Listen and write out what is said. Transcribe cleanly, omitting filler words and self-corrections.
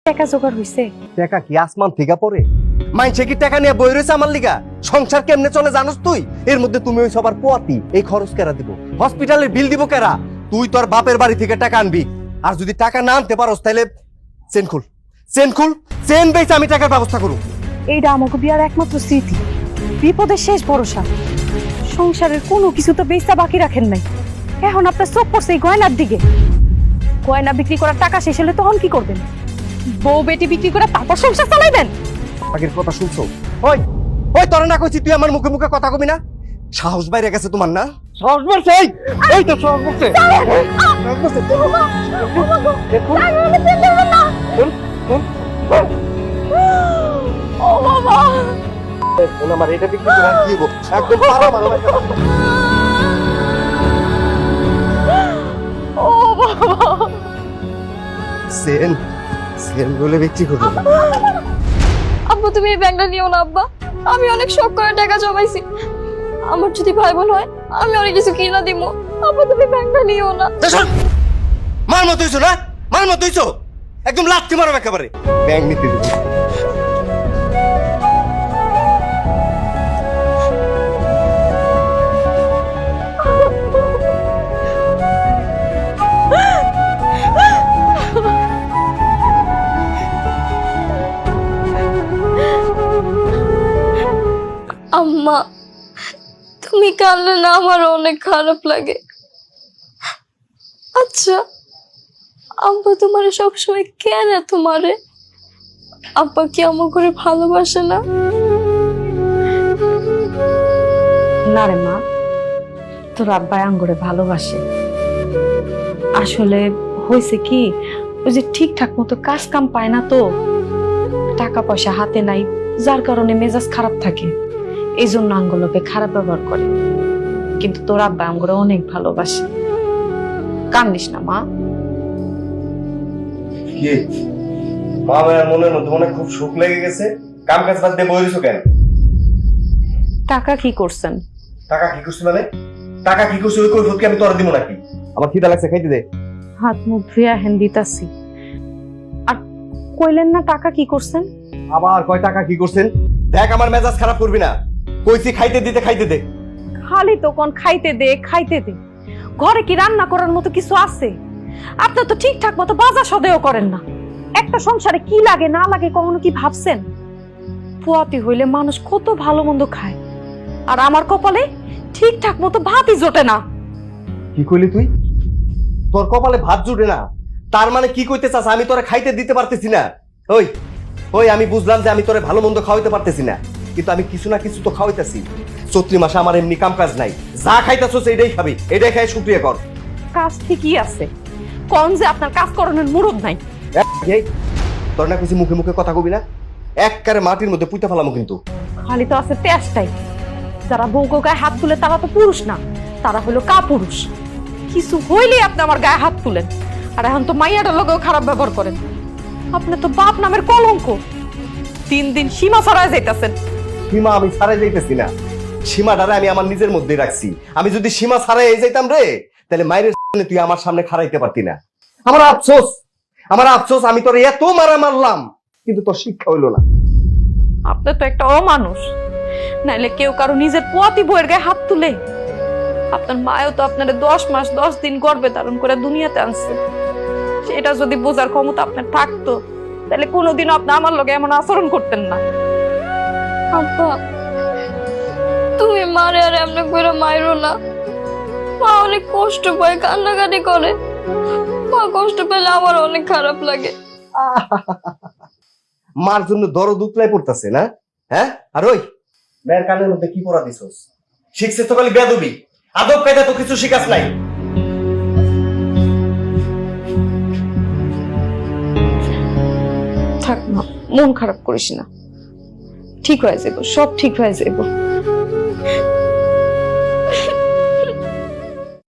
টাকা জোগাড় হইছে? টাকা কি আসমান থেকে পড়ে? মাইনছে কি টাকা নিয়ে বই রয়েছে আমার লিগা? সংসার কেমনে চলে জানোস তুই? এর মধ্যে তুমি ওই সবার পোয়াতি, এই খরচ কেরা দিব? হসপিটালের বিল দিব কেরা? তুই তোর বাপের বাড়ি থেকে টাকা আনবি, আর যদি টাকা না আনতে পারোস তাহলে চেন খুল, চেন খুল, চেন বেচে আমি টাকার ব্যবস্থা করব। এইটা আমাকে বিয়ার একমাত্র স্মৃতি, বিপদের শেষ ভরসা। সংসারের কোনো কিছু তো বেচা বাকি রাখেন নাই। এখন আপনার চোখ পড়ছে এই গয়নার দিকে। গয়না বিক্রি করার টাকা শেষ হলে তখন কি করবেন? বউ বেটি বিক্রি করে তারপর সংসার চালাইবেন? আগের কথা শুনছো? ওই ওই তোরা না কইছি তুই আমার মুখে মুখে কথা কবি না? সাহস বাইরে গেছে তোমার না? সাহস বাড়ছে, এই তো সাহস বাড়ছে। ও বাবা, আমার এটা বিক্রি করে কি হবো? একদম পারা মারা লাগে। ও বাবা, সেন সেন বলে বিক্রি করবো না। আব্বা তুমি এই ব্যাংকটা নিও না আব্বা, আমি অনেক শখ করে টাকা জমাইছি। আমার যদি ভাই বোন হয় আমি অনেক কিছু কিনা দিব। আব্বা তুমি ব্যাংকটা নিও না। মার মতো হইছো না, মার মতো হইছো, একদম লাথি মারো একেবারে। ব্যাংক নিতে দিব। আম্মা তুমি কাঁদলে না আমার অনেক খারাপ লাগে। আচ্ছা আব্বা তোমারে সবসময় কেন তোমারে? আব্বা কি আমার করে ভালোবাসে না? না রে মা, তোর আব্বাই আঙ্গুরে ভালোবাসে। আসলে হয়েছে কি, ওই যে ঠিকঠাক মতো কাজ কাম পায় না, তো টাকা পয়সা হাতে নাই, যার কারণে মেজাজ খারাপ থাকে। এই জন্য আঙ্গুলকে খারাপ ব্যবহার করে। কিন্তু তোর আব্বা আঙ্গুরে অনেক ভালোবাসে। কান্দিস না মা। কি মা, আমার মনের মধ্যে মনে খুব সুখ লেগে গেছে। কাম কাজ বাদ দিয়ে বই রইছো কেন? টাকা কি করছেন? টাকা কি করছি মানে? টাকা কি করছি ওই কৈফিয়ত কি আমি তোরা দিব নাকি? আমার খিদা লাগছে, খাইতে দে। হাত মুখ ধুয়ে হেন দিতাছি। আর কইলেন না টাকা কি করছেন? আবার কয় টাকা কি করছেন? দেখ আমার মেজাজ খারাপ করবি না, কইছি খাইতে দিতে, খাইতে দে। খালি তো কোন খাইতে দে খাইতে দে। ঘরে কি রান্না করার মতো কিছু আছে? আপনি তো ঠিকঠাক মতো বাজার সদেও করেন না। একটা সংসারে কি লাগে না লাগে কখনো কি ভাবছেন? পোয়াতি হইলে মানুষ কত ভালো মন্দ খায়, আর আমার কপালে ঠিকঠাক মতো ভাতই জোটে না। কি কইলি তুই? তোর কপালে ভাত জুটে না? তার মানে কি কইতে চাস আমি তোরে খাইতে দিতে পারতেছি না? ওই ওই আমি বুঝলাম যে আমি তোরে ভালো মন্দ খাওয়াইতে পারতেছি না, কিন্তু আমি কিছু না কিছু তো খাওয়াইতেছি। চৈত্রি মাসে আমার এমনি কাম কাজ নাই, যা খাইতেছস এটাই খাবি, এটাই খাই শুকরিয়া কর। কাজ ঠিকই আছে, কোন যে আপনার কাজ করানোর মুরদ নাই। এই তোর না কিছু মুখে মুখে কথা কবি না, একবারে মাটির মধ্যে পুঁতে ফেলামো কিন্তু। খালি তো আছে তেষ্টাই। যারা বউকে গায়ে হাত তুলে তারা তো পুরুষ না, তারা হলো কাপুরুষ। কিছু হইলেই আপনি আমার গায়ে হাত তুলেন, আর এখন তো মাইয়াটার লোকেও খারাপ ব্যবহার করেন। আপনি তো বাপ নামের কলঙ্ক। দিন দিন সীমা ছাড়াই যাইতেছেন। সীমা আমি ছাড়াই যাইতেছি না, সীমাটারে আমি আমার নিজের মধ্যেই রাখছি। আমি যদি সীমা ছাড়াই যাইতাম রে, তাহলে মায়ের সামনে তুই আমার সামনে খাড়াইতে পারতি না। আমার আফসোস, আমার আফসোস, আমি তোর এত মারা মারলাম কিন্তু তোর শিক্ষা হইলো না। আপনি তো একটা অমানুষ। নাইলে কেউ কারো নিজের পোয়াতি বউয়ের গায়ে হাত তুলে? আপনার মায়ও তো আপনার 10 মাস 10 দিন গর্ভে ধারণ করে দুনিয়াতে আনছে। সেটা যদি বোঝার ক্ষমতা আপনার থাকতো, তাহলে কোনোদিনও আপনি আমার লগে এমন আচরণ করতেন না। আব্বা তুমি মারে আর এমনি করে মাইরো না। মা অনেক কষ্ট পায়, কান্নাকাটি করে। মা কষ্ট পেলে আমার অনেক খারাপ লাগে। মার জন্য দরদ উতলাই পড়তেছে না? হ্যাঁ, আর ওই মেয়ের কানের মধ্যে কি পড়া দিছস? শিখছিস তো খালি বেয়াদবি, আদব কায়দা তো কিছু শিখাস নাই। থাক না, মন খারাপ করিস না, ঠিক হয়ে যাবো, সব ঠিক হয়ে যাবো।